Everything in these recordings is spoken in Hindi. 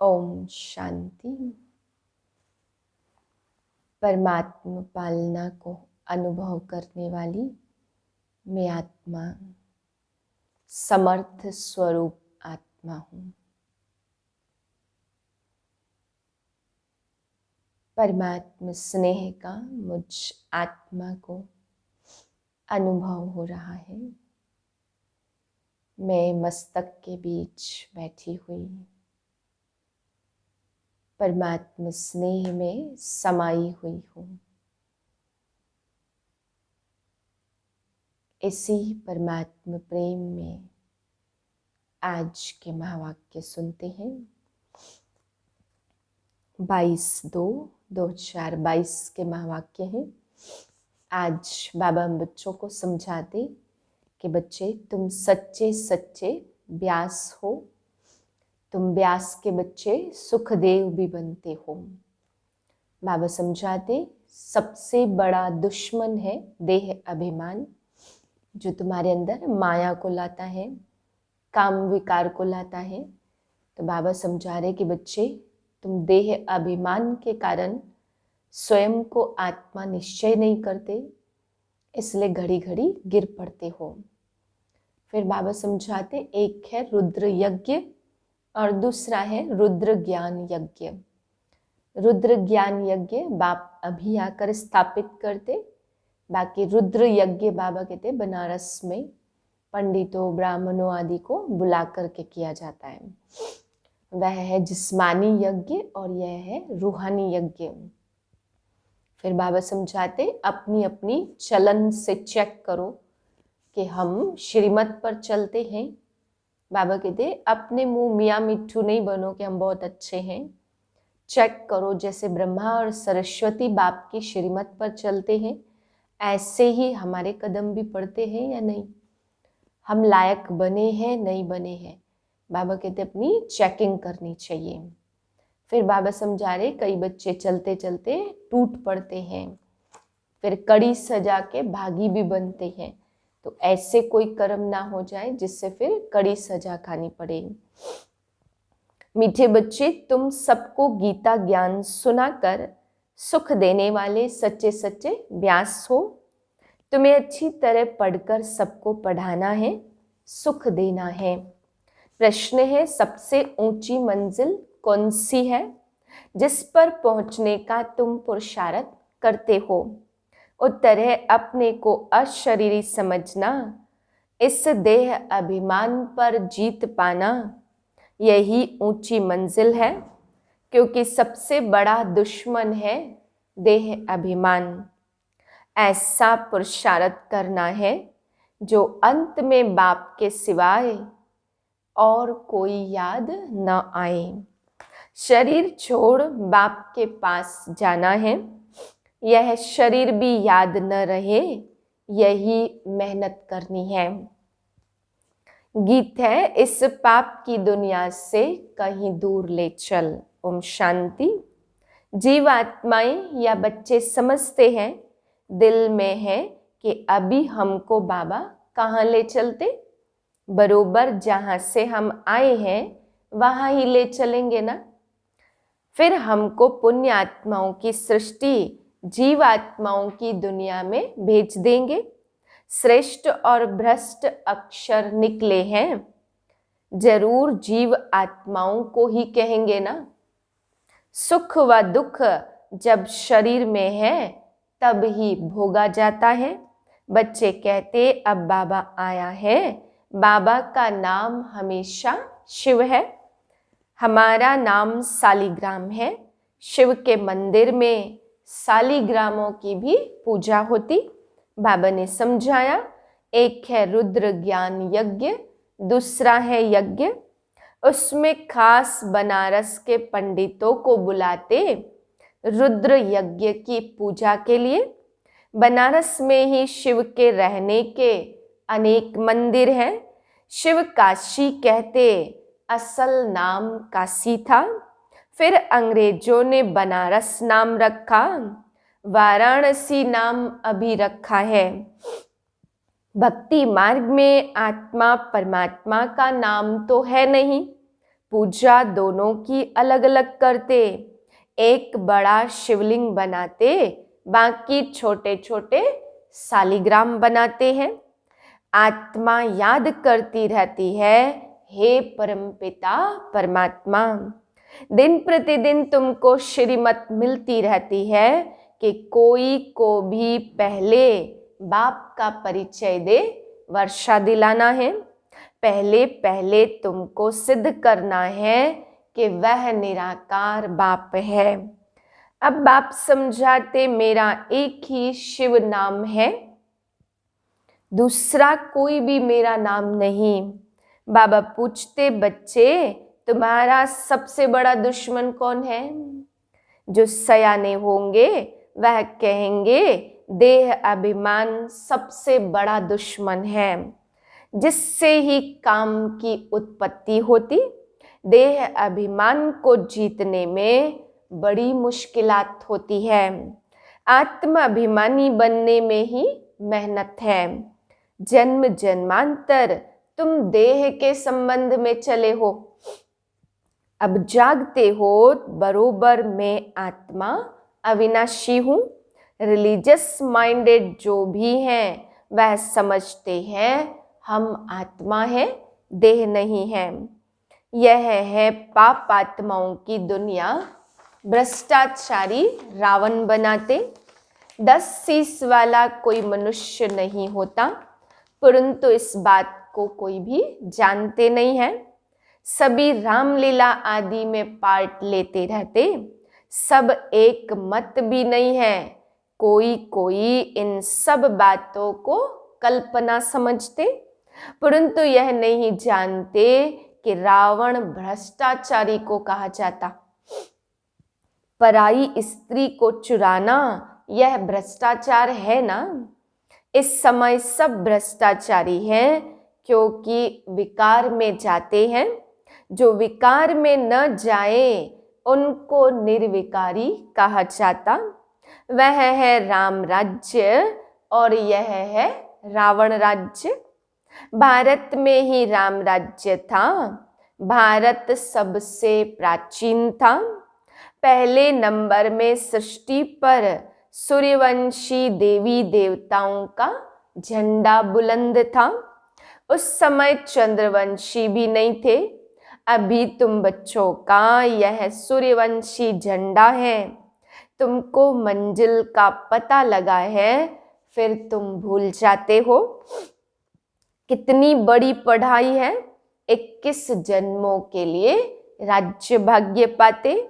ओम शांति। परमात्मा पालना को अनुभव करने वाली मैं आत्मा समर्थ स्वरूप आत्मा हूँ। परमात्मा स्नेह का मुझ आत्मा को अनुभव हो रहा है। मैं मस्तक के बीच बैठी हुई परमात्मा स्नेह में समाई हुई हूँ। इसी परमात्मा प्रेम में आज के महावाक्य सुनते हैं। 22/2/2022 के महावाक्य हैं। आज बाबा हम बच्चों को समझाते कि बच्चे तुम सच्चे सच्चे व्यास हो, तुम व्यास के बच्चे सुखदेव भी बनते हो। बाबा समझाते सबसे बड़ा दुश्मन है देह अभिमान, जो तुम्हारे अंदर माया को लाता है, काम विकार को लाता है। तो बाबा समझा रहे कि बच्चे तुम देह अभिमान के कारण स्वयं को आत्मा निश्चय नहीं करते, इसलिए घड़ी घड़ी गिर पड़ते हो। फिर बाबा समझाते एक है रुद्र यज्ञ और दूसरा है रुद्र ज्ञान यज्ञ। रुद्र ज्ञान यज्ञ बाप अभी आकर स्थापित करते, बाकी रुद्र यज्ञ बाबा कहते बनारस में पंडितों ब्राह्मणों आदि को बुला करके किया जाता है। वह है जिस्मानी यज्ञ और यह है रूहानी यज्ञ। फिर बाबा समझाते अपनी अपनी चलन से चेक करो कि हम श्रीमत पर चलते हैं। बाबा कहते अपने मुंह मियाँ मिट्ठू नहीं बनो कि हम बहुत अच्छे हैं। चेक करो जैसे ब्रह्मा और सरस्वती बाप की श्रीमत पर चलते हैं, ऐसे ही हमारे कदम भी पड़ते हैं या नहीं, हम लायक बने हैं नहीं बने हैं। बाबा कहते अपनी चेकिंग करनी चाहिए। फिर बाबा समझा रहे कई बच्चे चलते चलते टूट पड़ते हैं, फिर कड़ी सजा के भागी भी बनते हैं। तो ऐसे कोई कर्म ना हो जाए जिससे फिर कड़ी सजा खानी पड़े। मीठे बच्चे तुम सबको गीता ज्ञान सुनाकर सुख देने वाले सच्चे सच्चे व्यास हो। तुम्हें अच्छी तरह पढ़कर सबको पढ़ाना है, सुख देना है। प्रश्न है सबसे ऊंची मंजिल कौन सी है जिस पर पहुंचने का तुम पुरुषार्थ करते हो। उत्तर है अपने को अशरीरी समझना, इस देह अभिमान पर जीत पाना, यही ऊंची मंजिल है। क्योंकि सबसे बड़ा दुश्मन है देह अभिमान। ऐसा पुरुषार्थ करना है जो अंत में बाप के सिवाय और कोई याद न आए। शरीर छोड़ बाप के पास जाना है, यह शरीर भी याद न रहे, यही मेहनत करनी है। गीत है इस पाप की दुनिया से कहीं दूर ले चल। ओम शांति। जीव आत्माएं या बच्चे समझते हैं दिल में है कि अभी हमको बाबा कहाँ ले चलते, बरोबर जहाँ से हम आए हैं वहाँ ही ले चलेंगे ना। फिर हमको पुण्य आत्माओं की सृष्टि जीव आत्माओं की दुनिया में भेज देंगे। श्रेष्ठ और भ्रष्ट अक्षर निकले हैं, जरूर जीव आत्माओं को ही कहेंगे ना। सुख व दुख जब शरीर में है तब ही भोगा जाता है। बच्चे कहते अब बाबा आया है, बाबा का नाम हमेशा शिव है। हमारा नाम सालिग्राम है। शिव के मंदिर में सालिग्रामों की भी पूजा होती। बाबा ने समझाया एक है रुद्र ज्ञान यज्ञ, दूसरा है यज्ञ। उसमें खास बनारस के पंडितों को बुलाते रुद्र यज्ञ की पूजा के लिए। बनारस में ही शिव के रहने के अनेक मंदिर हैं। शिव काशी कहते, असल नाम काशी था। फिर अंग्रेजों ने बनारस नाम रखा, वाराणसी नाम अभी रखा है। भक्ति मार्ग में आत्मा परमात्मा का नाम तो है नहीं, पूजा दोनों की अलग अलग करते, एक बड़ा शिवलिंग बनाते, बाकी छोटे छोटे शालिग्राम बनाते हैं। आत्मा याद करती रहती है, हे परमपिता परमात्मा। दिन प्रतिदिन तुमको श्रीमत मिलती रहती है कि कोई को भी पहले बाप का परिचय दे, वर्षा दिलाना है। पहले पहले तुमको सिद्ध करना है कि वह निराकार बाप है। अब बाप समझाते, मेरा एक ही शिव नाम है, दूसरा कोई भी मेरा नाम नहीं। बाबा पूछते, बच्चे तुम्हारा सबसे बड़ा दुश्मन कौन है? जो सयाने होंगे वह कहेंगे देह अभिमान सबसे बड़ा दुश्मन है, जिससे ही काम की उत्पत्ति होती। देह अभिमान को जीतने में बड़ी मुश्किलात होती है। आत्म अभिमानी बनने में ही मेहनत है। जन्म जन्मांतर तुम देह के संबंध में चले हो, अब जागते हो बरोबर मैं आत्मा अविनाशी हूँ। रिलीजियस माइंडेड जो भी हैं वह समझते हैं हम आत्मा है, देह नहीं है। यह है पाप आत्माओं की दुनिया। भ्रष्टाचारी रावण बनाते। 10 शीश वाला कोई मनुष्य नहीं होता, परंतु इस बात को कोई भी जानते नहीं है। सभी रामलीला आदि में पार्ट लेते रहते, सब एक मत भी नहीं है। कोई कोई इन सब बातों को कल्पना समझते, परंतु यह नहीं जानते कि रावण भ्रष्टाचारी को कहा जाता। पराई स्त्री को चुराना यह भ्रष्टाचार है ना। इस समय सब भ्रष्टाचारी हैं, क्योंकि विकार में जाते हैं। जो विकार में न जाए उनको निर्विकारी कहा जाता। वह है राम राज्य और यह है रावण राज्य। भारत में ही राम राज्य था। भारत सबसे प्राचीन था। पहले नंबर में सृष्टि पर सूर्यवंशी देवी देवताओं का झंडा बुलंद था। उस समय चंद्रवंशी भी नहीं थे। अभी तुम बच्चों का यह सूर्यवंशी झंडा है। तुमको मंजिल का पता लगा है, फिर तुम भूल जाते हो। कितनी बड़ी पढ़ाई है। 21 जन्मों के लिए राज्य भाग्य पाते।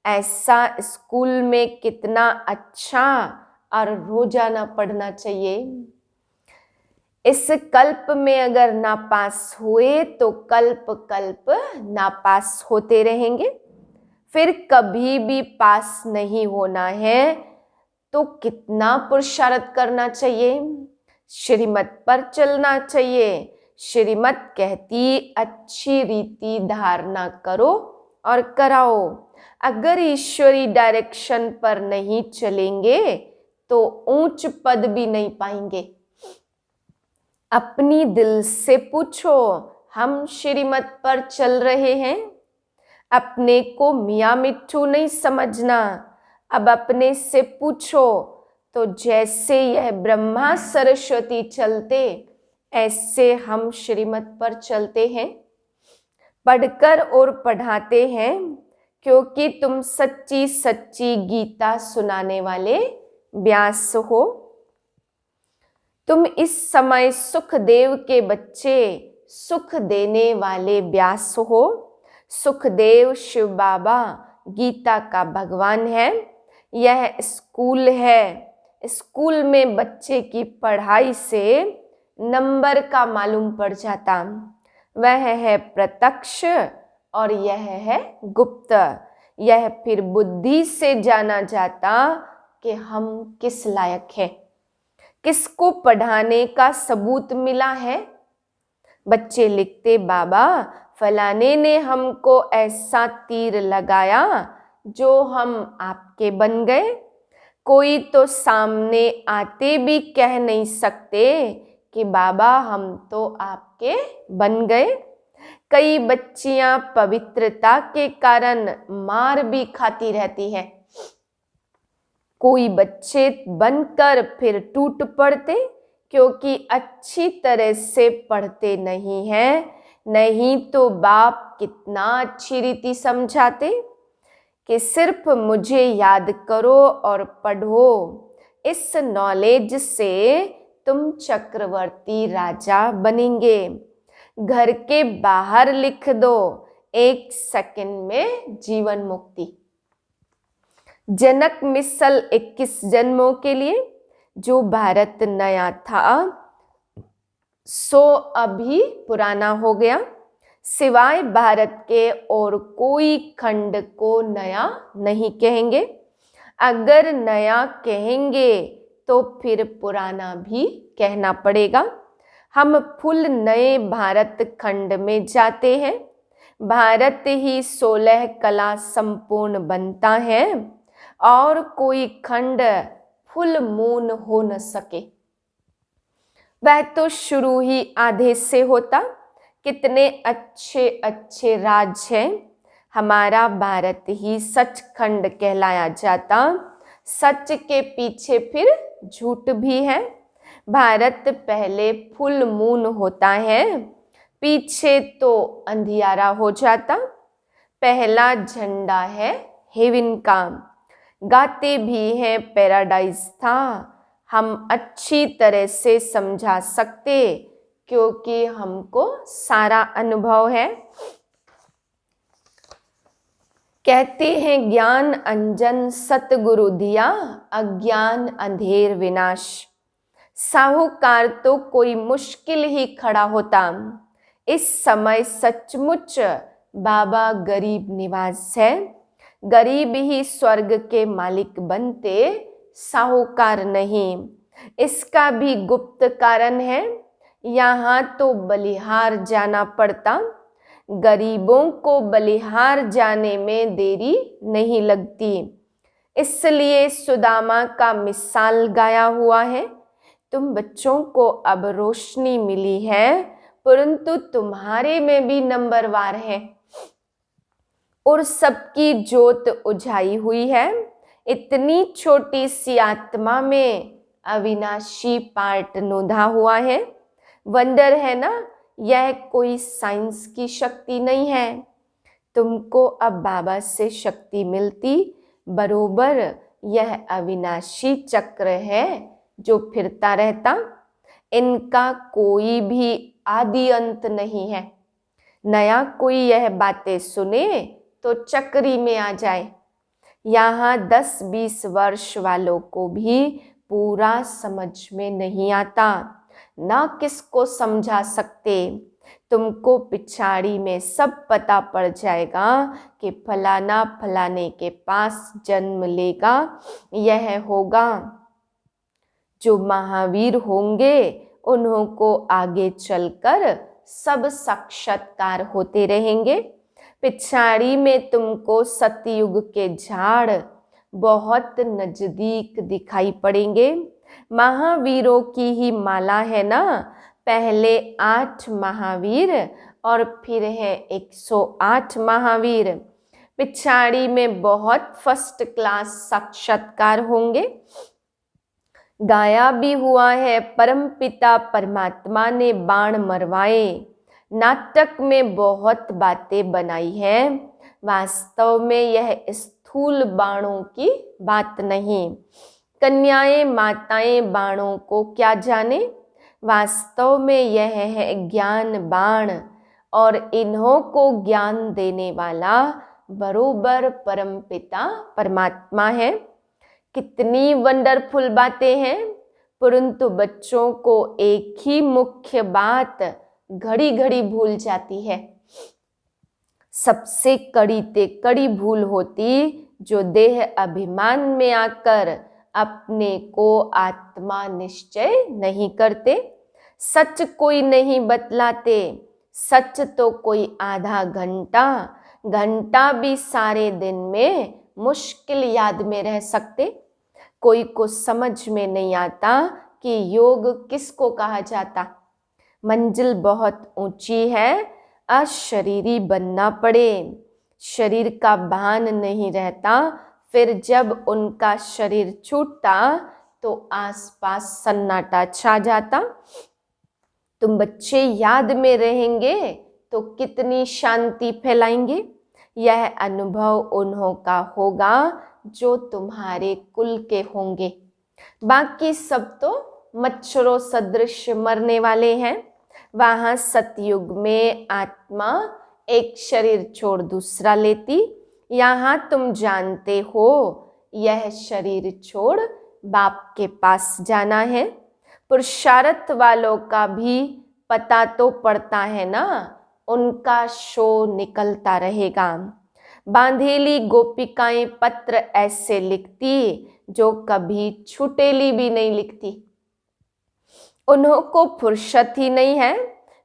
ऐसा स्कूल में कितना अच्छा और रोजाना पढ़ना चाहिए। इस कल्प में अगर नापास हुए तो कल्प कल्प नापास होते रहेंगे। फिर कभी भी पास नहीं होना है तो कितना पुरुषार्थ करना चाहिए। श्रीमत पर चलना चाहिए। श्रीमत कहती अच्छी रीति धारणा करो और कराओ। अगर ईश्वरी डायरेक्शन पर नहीं चलेंगे तो ऊंच पद भी नहीं पाएंगे। अपनी दिल से पूछो, हम श्रीमत पर चल रहे हैं? अपने को मियाँ मिट्ठू नहीं समझना। अब अपने से पूछो, तो जैसे यह ब्रह्मा सरस्वती चलते, ऐसे हम श्रीमत पर चलते हैं। पढ़कर और पढ़ाते हैं, क्योंकि तुम सच्ची सच्ची गीता सुनाने वाले व्यास हो। तुम इस समय सुखदेव के बच्चे, सुख देने वाले व्यास हो। सुखदेव शिव बाबा गीता का भगवान है। यह स्कूल है। स्कूल में बच्चे की पढ़ाई से नंबर का मालूम पड़ जाता। वह है प्रत्यक्ष और यह है गुप्त। यह फिर बुद्धि से जाना जाता कि हम किस लायक हैं, किसको पढ़ाने का सबूत मिला है। बच्चे लिखते, बाबा फलाने ने हमको ऐसा तीर लगाया जो हम आपके बन गए। कोई तो सामने आते भी कह नहीं सकते कि बाबा हम तो आपके बन गए। कई बच्चियां पवित्रता के कारण मार भी खाती रहती हैं। कोई बच्चे बनकर फिर टूट पड़ते क्योंकि अच्छी तरह से पढ़ते नहीं हैं। नहीं तो बाप कितना अच्छी रीति समझाते कि सिर्फ मुझे याद करो और पढ़ो। इस नॉलेज से तुम चक्रवर्ती राजा बनेंगे। घर के बाहर लिख दो, 1 सेकंड में जीवन मुक्ति। जनक मिसल 21 जन्मों के लिए जो भारत नया था सो अभी पुराना हो गया। सिवाय भारत के और कोई खंड को नया नहीं कहेंगे। अगर नया कहेंगे तो फिर पुराना भी कहना पड़ेगा। हम फुल नए भारत खंड में जाते हैं। भारत ही 16 कला संपूर्ण बनता है और कोई खंड फुल मून हो न सके। वह तो शुरू ही आधे से होता। कितने अच्छे अच्छे राज हैं। हमारा भारत ही सचखंड कहलाया जाता। सच के पीछे फिर झूठ भी है। भारत पहले फुल मून होता है, पीछे तो अंधियारा हो जाता। पहला झंडा है हेवन का, गाते भी हैं पैराडाइज था। हम अच्छी तरह से समझा सकते क्योंकि हमको सारा अनुभव है। कहते हैं ज्ञान अंजन सतगुरु दिया, अज्ञान अंधेर विनाश। साहूकार तो कोई मुश्किल ही खड़ा होता। इस समय सचमुच बाबा गरीब निवास है। गरीब ही स्वर्ग के मालिक बनते, साहूकार नहीं। इसका भी गुप्त कारण है। यहाँ तो बलिहार जाना पड़ता। गरीबों को बलिहार जाने में देरी नहीं लगती। इसलिए सुदामा का मिसाल गाया हुआ है। तुम बच्चों को अब रोशनी मिली है, परंतु तुम्हारे में भी नंबरवार है और सबकी जोत उझाई हुई है। इतनी छोटी सी आत्मा में अविनाशी पार्ट नोधा हुआ है। वंडर है ना, यह कोई साइंस की शक्ति नहीं है। तुमको अब बाबा से शक्ति मिलती बरोबर यह अविनाशी चक्र है जो फिरता रहता। इनका कोई भी आदि अंत नहीं है। नया कोई यह बातें सुने तो चक्री में आ जाए। यहाँ 10-20 वर्ष वालों को भी पूरा समझ में नहीं आता, ना किसको समझा सकते। तुमको पिछाड़ी में सब पता पड़ जाएगा कि फलाना फलाने के पास जन्म लेगा, यह होगा। जो महावीर होंगे उन्हों को आगे चलकर सब साक्षात्कार होते रहेंगे। पिछाड़ी में तुमको सतयुग के झाड़ बहुत नजदीक दिखाई पड़ेंगे। महावीरों की ही माला है ना। पहले 8 महावीर और फिर है 108 महावीर। पिछाड़ी में बहुत फर्स्ट क्लास साक्षात्कार होंगे। गाया भी हुआ है, परमपिता परमात्मा ने बाण मरवाए। नाटक में बहुत बातें बनाई है, वास्तव में यह स्थूल बाणों की बात नहीं। कन्याएं माताएं बाणों को क्या जाने, वास्तव में यह है ज्ञान बाण और इन्हों को ज्ञान देने वाला बरोबर परमपिता परमात्मा है। कितनी वंडरफुल बातें हैं, परंतु बच्चों को एक ही मुख्य बात घड़ी घड़ी भूल जाती है। सबसे कड़ी ते कड़ी भूल होती जो देह अभिमान में आकर अपने को आत्मा निश्चय नहीं करते। सच कोई नहीं बतलाते। सच तो कोई आधा घंटा, घंटा भी सारे दिन में मुश्किल याद में रह सकते। कोई को समझ में नहीं आता कि योग किसको कहा जाता। मंजिल बहुत ऊंची है, अशरीरी बनना पड़े। शरीर का भान नहीं रहता, फिर जब उनका शरीर छूटता तो आसपास सन्नाटा छा जाता। तुम बच्चे याद में रहेंगे तो कितनी शांति फैलाएंगे। यह अनुभव उन्हों का होगा जो तुम्हारे कुल के होंगे। बाकी सब तो मच्छरों सदृश मरने वाले हैं। वहां सतयुग में आत्मा एक शरीर छोड़ दूसरा लेती। यहाँ तुम जानते हो यह शरीर छोड़ बाप के पास जाना है। पुरुषार्थ वालों का भी पता तो पड़ता है ना, उनका शो निकलता रहेगा। बांधेली गोपिकाएं पत्र ऐसे लिखती जो कभी छुटेली भी नहीं लिखती। उन्हों को फुर्सत ही नहीं है।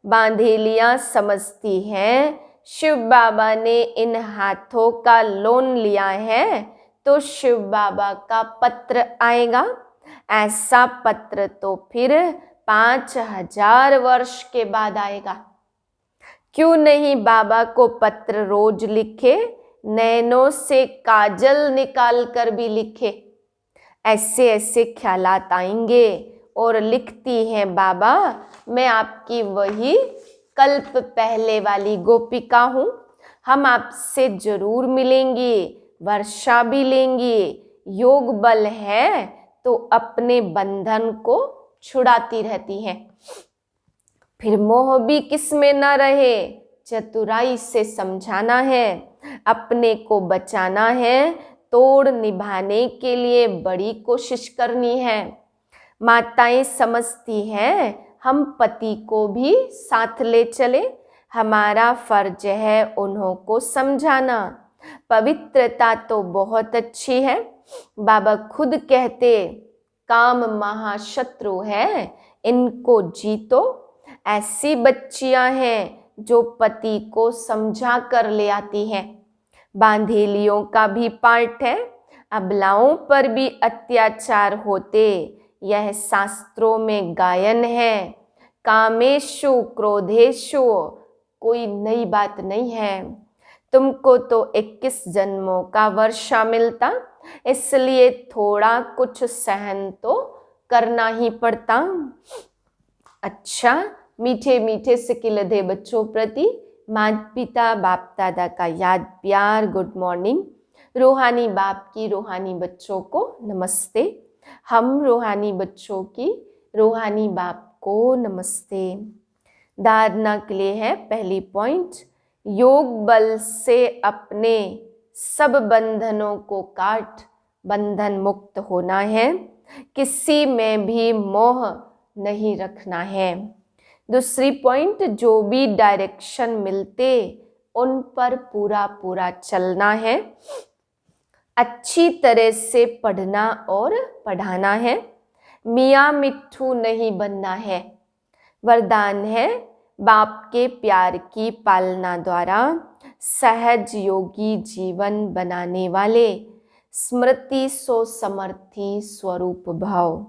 बांधेलियां समझती हैं शिव बाबा ने इन हाथों का लोन लिया है तो शिव बाबा का पत्र आएगा। ऐसा पत्र तो फिर 5000 वर्ष के बाद आएगा। क्यों नहीं बाबा को पत्र रोज लिखे, नैनों से काजल निकाल कर भी लिखे। ऐसे ऐसे ख्यालात आएंगे और लिखती हैं बाबा मैं आपकी वही कल्प पहले वाली गोपिका हूँ। हम आपसे जरूर मिलेंगे, वर्षा भी लेंगे। योग बल है तो अपने बंधन को छुड़ाती रहती हैं। फिर मोह भी किस में न रहे, चतुराई से समझाना है। अपने को बचाना है, तोड़ निभाने के लिए बड़ी कोशिश करनी है। माताएं समझती हैं हम पति को भी साथ ले चले, हमारा फर्ज है उन्हों को समझाना। पवित्रता तो बहुत अच्छी है। बाबा खुद कहते काम महाशत्रु है, इनको जीतो। ऐसी बच्चियां हैं जो पति को समझा कर ले आती हैं। बांधेलियों का भी पार्ट है। अबलाओं पर भी अत्याचार होते, यह शास्त्रों में गायन है। कामेशु क्रोधेशु कोई नई बात नहीं है। तुमको तो 21 जन्मों का वर्षा मिलता, इसलिए थोड़ा कुछ सहन तो करना ही पड़ता। अच्छा, मीठे मीठे सिकिलधे बच्चों प्रति माता पिता बाप दादा का याद प्यार गुड मॉर्निंग। रूहानी बाप की रूहानी बच्चों को नमस्ते। हम रूहानी बच्चों की रूहानी बाप को नमस्ते। धारणा के लिए है पहली पॉइंट, योग बल से अपने सब बंधनों को काट बंधन मुक्त होना है। किसी में भी मोह नहीं रखना है। दूसरी पॉइंट, जो भी डायरेक्शन मिलते उन पर पूरा पूरा चलना है। अच्छी तरह से पढ़ना और पढ़ाना है। मियाँ मिट्ठू नहीं बनना है। वरदान है बाप के प्यार की पालना द्वारा सहज योगी जीवन बनाने वाले स्मृति सो समर्थी स्वरूप भाव।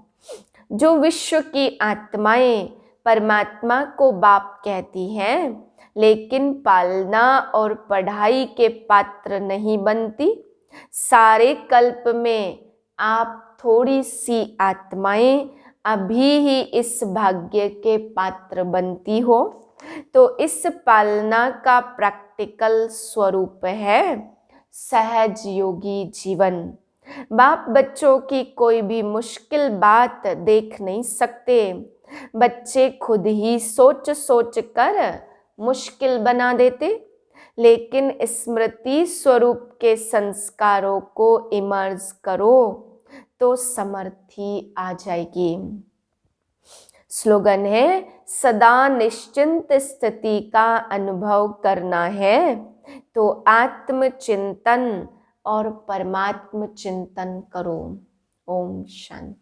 जो विश्व की आत्माएं परमात्मा को बाप कहती हैं लेकिन पालना और पढ़ाई के पात्र नहीं बनती, सारे कल्प में आप थोड़ी सी आत्माएं अभी ही इस भाग्य के पात्र बनती हो। तो इस पालना का प्रैक्टिकल स्वरूप है सहज योगी जीवन। बाप बच्चों की कोई भी मुश्किल बात देख नहीं सकते। बच्चे खुद ही सोच सोच कर मुश्किल बना देते, लेकिन स्मृति स्वरूप के संस्कारों को इमर्ज करो तो समर्थी आ जाएगी। स्लोगन है सदा निश्चिंत स्थिति का अनुभव करना है तो आत्मचिंतन और परमात्म चिंतन करो। ओम शांति।